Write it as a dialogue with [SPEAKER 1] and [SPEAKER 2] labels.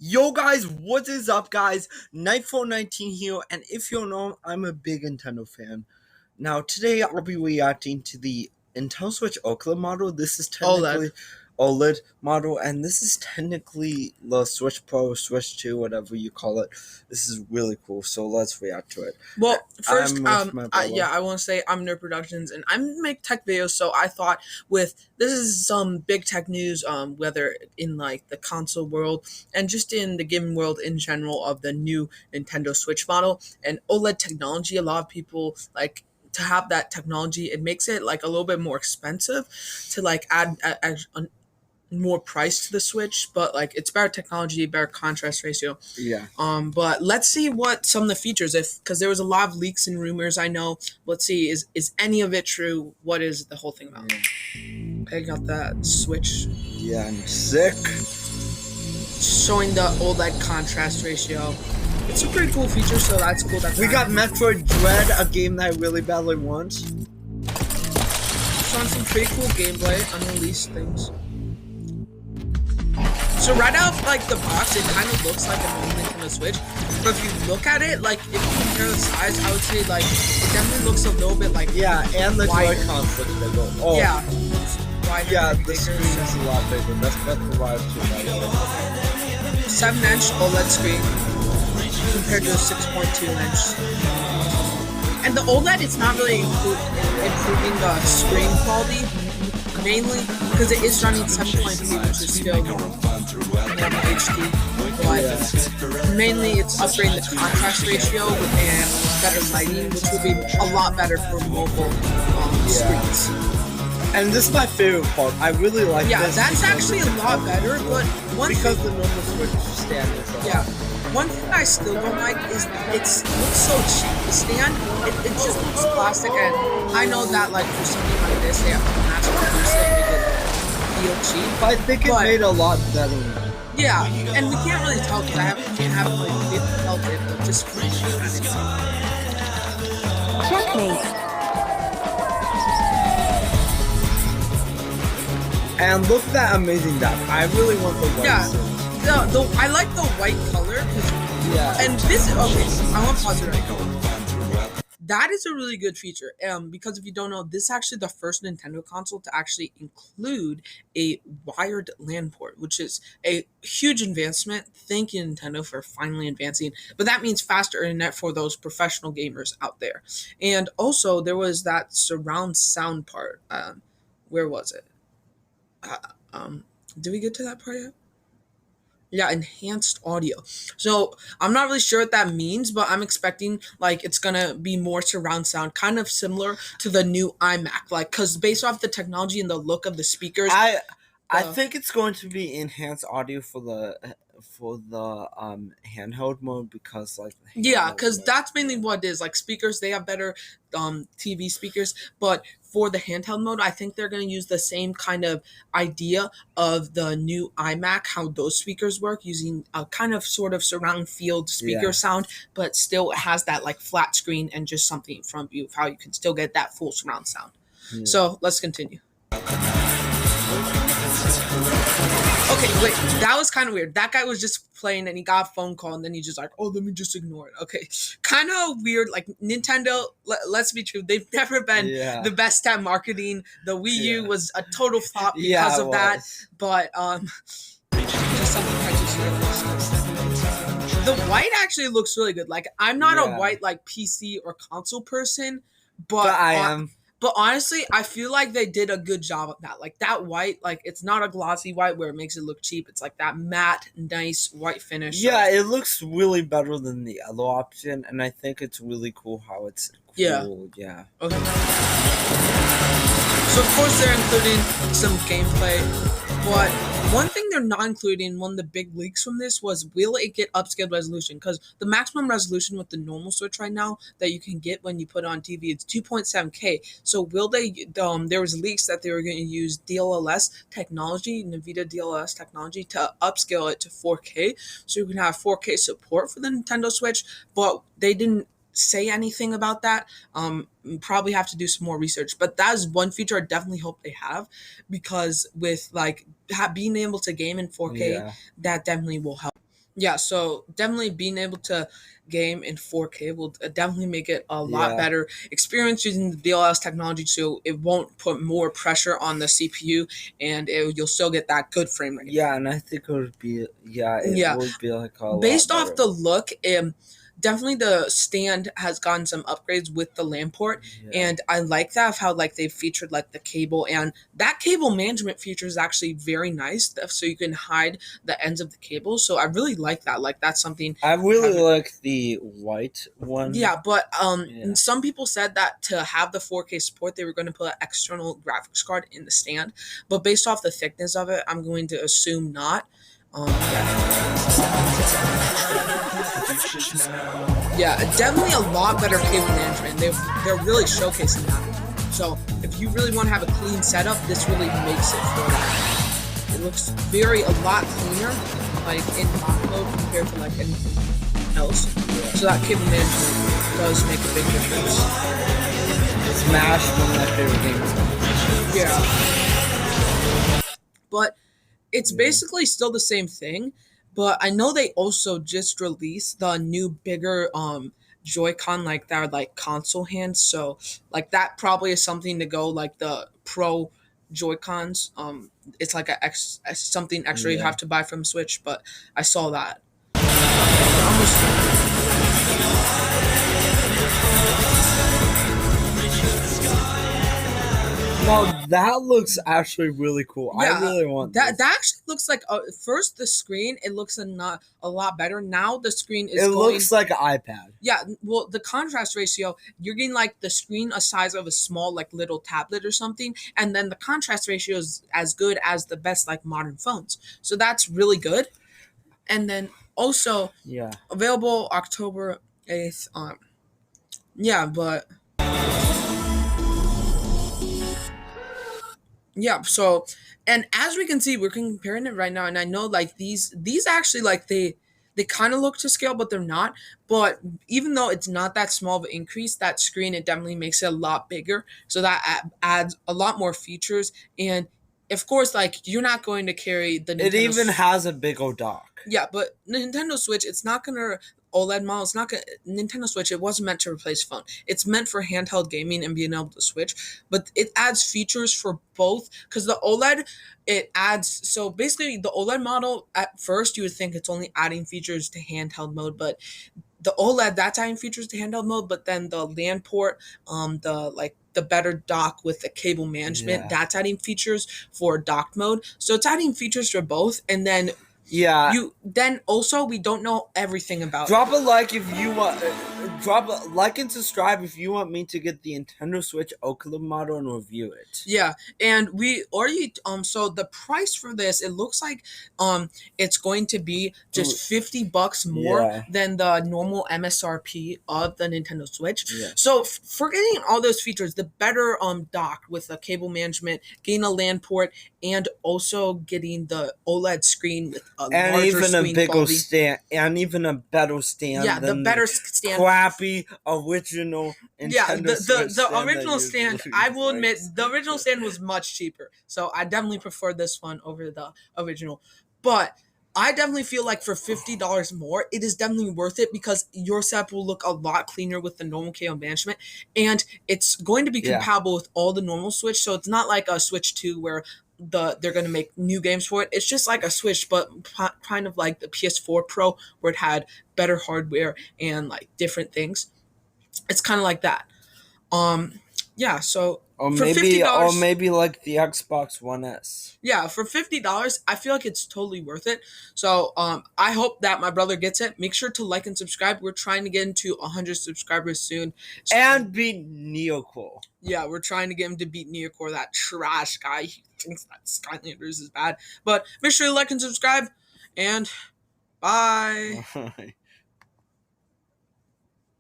[SPEAKER 1] Yo guys, what is up guys? Nightfall19 here, and if you don't know, I'm a big Nintendo fan. Now today I'll be reacting to the Nintendo Switch OLED model. This is technically OLED model, and this is technically the Switch Pro, Switch 2, whatever you call it. This is really cool, so let's react to it.
[SPEAKER 2] Well, first,
[SPEAKER 1] I
[SPEAKER 2] I want to say I'm Nerd Productions, and I make tech videos. So I thought this is some big tech news, whether in like the console world and just in the gaming world in general of the new Nintendo Switch model and OLED technology. A lot of people like to have that technology. It makes it like a little bit more expensive to like add more price to the Switch, but like it's better technology, better contrast ratio.
[SPEAKER 1] Yeah.
[SPEAKER 2] But let's see what some of the features, because there was a lot of leaks and rumors. I know. Let's see, is any of it true? What is the whole thing about? I got that Switch.
[SPEAKER 1] Yeah, I'm sick.
[SPEAKER 2] Showing the OLED contrast ratio. It's a pretty cool feature, so that's cool.
[SPEAKER 1] We got Metroid Dread, a game that I really badly want.
[SPEAKER 2] Showing some pretty cool gameplay, unreleased things. So right out of like the box, it kind of looks like a normal Nintendo Switch, but if you look at it, like if you compare the size, I would say like it definitely looks a little bit like
[SPEAKER 1] and the Joy-Cons look bigger. Oh
[SPEAKER 2] yeah, wider.
[SPEAKER 1] Yeah, the screen is a lot bigger. That's Breath of the Wild 2.
[SPEAKER 2] 7-inch OLED screen compared to a 6.2-inch. And the OLED, it's not really improving the screen quality, mainly because it is running 720p, which is still HD, but mainly it's upgrading the contrast ratio and better lighting, which would be a lot better for mobile screens.
[SPEAKER 1] And this is my favorite part. I really like this.
[SPEAKER 2] Yeah, that's actually a lot better, but
[SPEAKER 1] because the normal Switch stand is
[SPEAKER 2] yeah. One thing I still don't like is it looks so cheap. The stand, it just looks plastic, and I know that like for something like this, they have to mass produce it, make it feel cheap.
[SPEAKER 1] But I think it made a lot better.
[SPEAKER 2] Yeah, and we can't really tell because I haven't really felt it, but just
[SPEAKER 3] checkmate.
[SPEAKER 1] And look at that amazing depth. I really want the white.
[SPEAKER 2] Yeah. I like the white color. And this, okay, I want to pause it right now. That is a really good feature. Because if you don't know, this is actually the first Nintendo console to actually include a wired LAN port, which is a huge advancement. Thank you, Nintendo, for finally advancing. But that means faster internet for those professional gamers out there. And also, there was that surround sound part. Where was it? Did we get to that part yet? Yeah, enhanced audio. So I'm not really sure what that means, but I'm expecting like it's gonna be more surround sound, kind of similar to the new iMac, like because based off the technology and the look of the speakers.
[SPEAKER 1] I think it's going to be enhanced audio for the handheld mode because like
[SPEAKER 2] because that's mainly what it is. Like speakers, they have better TV speakers, but for the handheld mode, I think they're going to use the same kind of idea of the new iMac, how those speakers work, using a kind of sort of surround field speaker sound, but still it has that like flat screen and just something in front of you, how you can still get that full surround sound. So let's continue. Okay, wait, that was kind of weird. That guy was just playing and he got a phone call and then he just like, oh, let me just ignore it. Okay, kind of weird. Like Nintendo, let's be true, they've never been the best at marketing. The Wii U was a total flop because of that. But just something I just the white actually looks really good. Like I'm not a white like PC or console person, but
[SPEAKER 1] I am.
[SPEAKER 2] But honestly, I feel like they did a good job of that. Like that white, like it's not a glossy white where it makes it look cheap. It's like that matte, nice white finish.
[SPEAKER 1] Yeah, it looks really better than the other option, and I think it's really cool how it's cool. Yeah.
[SPEAKER 2] Okay. So of course they're including some gameplay, but one thing they're not including, one of the big leaks from this was, will it get upscaled resolution? Because the maximum resolution with the normal Switch right now that you can get when you put it on TV, it's 2.7K. So will they, there was leaks that they were going to use DLSS technology, NVIDIA DLSS technology, to upscale it to 4K. So you can have 4K support for the Nintendo Switch, but they didn't say anything about that. Probably have to do some more research, but that is one feature I definitely hope they have, because with like being able to game in 4K, that definitely will help. Yeah, so definitely being able to game in 4K will definitely make it a lot
[SPEAKER 1] Yeah.
[SPEAKER 2] better experience using the DLS technology, so it won't put more pressure on the CPU, and you'll still get that good frame rate.
[SPEAKER 1] Yeah, and I think it would be it
[SPEAKER 2] Yeah,
[SPEAKER 1] would be like a lot
[SPEAKER 2] based off
[SPEAKER 1] better.
[SPEAKER 2] the look, definitely the stand has gotten some upgrades with the LAN port,
[SPEAKER 1] Yeah.
[SPEAKER 2] and I like that of how like they've featured like the cable, and that cable management feature is actually very nice. So you can hide the ends of the cable. So I really like that. Like that's something.
[SPEAKER 1] I really like the white one.
[SPEAKER 2] Yeah, but
[SPEAKER 1] Yeah.
[SPEAKER 2] some people said that to have the 4K support, they were going to put an external graphics card in the stand. But based off the thickness of it, I'm going to assume not. Yeah, definitely a lot better cable management. They're really showcasing that. So if you really want to have a clean setup, this really makes it for that. It looks a lot cleaner, like in dock mode compared to like anything else. So that cable management does make a big difference.
[SPEAKER 1] Smash, one of my favorite games.
[SPEAKER 2] Yeah. But it's basically still the same thing, but I know they also just released the new bigger Joy-Con, like that are like console hands. So like that probably is something to go like the Pro Joy-Cons. It's like something extra you
[SPEAKER 1] Yeah.
[SPEAKER 2] have to buy from Switch, but I saw that.
[SPEAKER 1] Well, that looks actually really cool.
[SPEAKER 2] Yeah,
[SPEAKER 1] I really want
[SPEAKER 2] that.
[SPEAKER 1] this.
[SPEAKER 2] That actually looks like first the screen. It looks a lot better. Now the screen is.
[SPEAKER 1] It looks like an iPad.
[SPEAKER 2] Yeah, well, the contrast ratio, you're getting like the screen a size of a small like little tablet or something, and then the contrast ratio is as good as the best like modern phones. So that's really good. And then also
[SPEAKER 1] Yeah.
[SPEAKER 2] available October 8th. Yeah, but yeah, so and as we can see, we're comparing it right now, and I know like these actually like they kind of look to scale, but they're not. But even though it's not that small of an increase, that screen it definitely makes it a lot bigger. So that adds a lot more features, and of course, like you're not going to carry the Nintendo
[SPEAKER 1] It even has a big old dock.
[SPEAKER 2] Yeah, but Nintendo Switch, it's not gonna OLED model. It's not gonna Nintendo Switch. It wasn't meant to replace phone. It's meant for handheld gaming and being able to switch. But it adds features for both because the OLED it adds. So basically, the OLED model at first you would think it's only adding features to handheld mode, but the OLED that's adding features to handheld mode. But then the LAN port, the better dock with the cable management, that's adding features for dock mode. So it's adding features for both, and then.
[SPEAKER 1] Yeah.
[SPEAKER 2] We don't know everything about
[SPEAKER 1] Drop a like if you want. Drop a like and subscribe if you want me to get the Nintendo Switch OLED model and review it.
[SPEAKER 2] Yeah, and we already so the price for this it looks like it's going to be just $50 more than the normal MSRP of the Nintendo Switch.
[SPEAKER 1] Yeah.
[SPEAKER 2] So for getting all those features, the better dock with the cable management, getting a LAN port, and also getting the OLED screen with a larger
[SPEAKER 1] even
[SPEAKER 2] screen
[SPEAKER 1] a bigger
[SPEAKER 2] quality.
[SPEAKER 1] stand, and even a better stand.
[SPEAKER 2] Yeah,
[SPEAKER 1] than
[SPEAKER 2] the better stand.
[SPEAKER 1] Crappy original. Nintendo
[SPEAKER 2] Yeah, the
[SPEAKER 1] stand
[SPEAKER 2] original stand. I will admit the original stand was much cheaper, so I definitely prefer this one over the original. But I definitely feel like for $50 more, it is definitely worth it because your setup will look a lot cleaner with the normal cable management, and it's going to be compatible with all the normal Switch. So it's not like a Switch 2 where they're going to make new games for it. It's just like a Switch, but kind of like the PS4 Pro where it had better hardware and like different things. It's kind of like that. Yeah, so
[SPEAKER 1] or
[SPEAKER 2] for
[SPEAKER 1] maybe
[SPEAKER 2] $50,
[SPEAKER 1] like the Xbox One S.
[SPEAKER 2] Yeah, for $50, I feel like it's totally worth it. So I hope that my brother gets it. Make sure to like and subscribe. We're trying to get into 100 subscribers soon.
[SPEAKER 1] And beat Neocore.
[SPEAKER 2] Yeah, we're trying to get him to beat Neocore, that trash guy. He thinks that Skylanders is bad. But make sure to like and subscribe, and bye.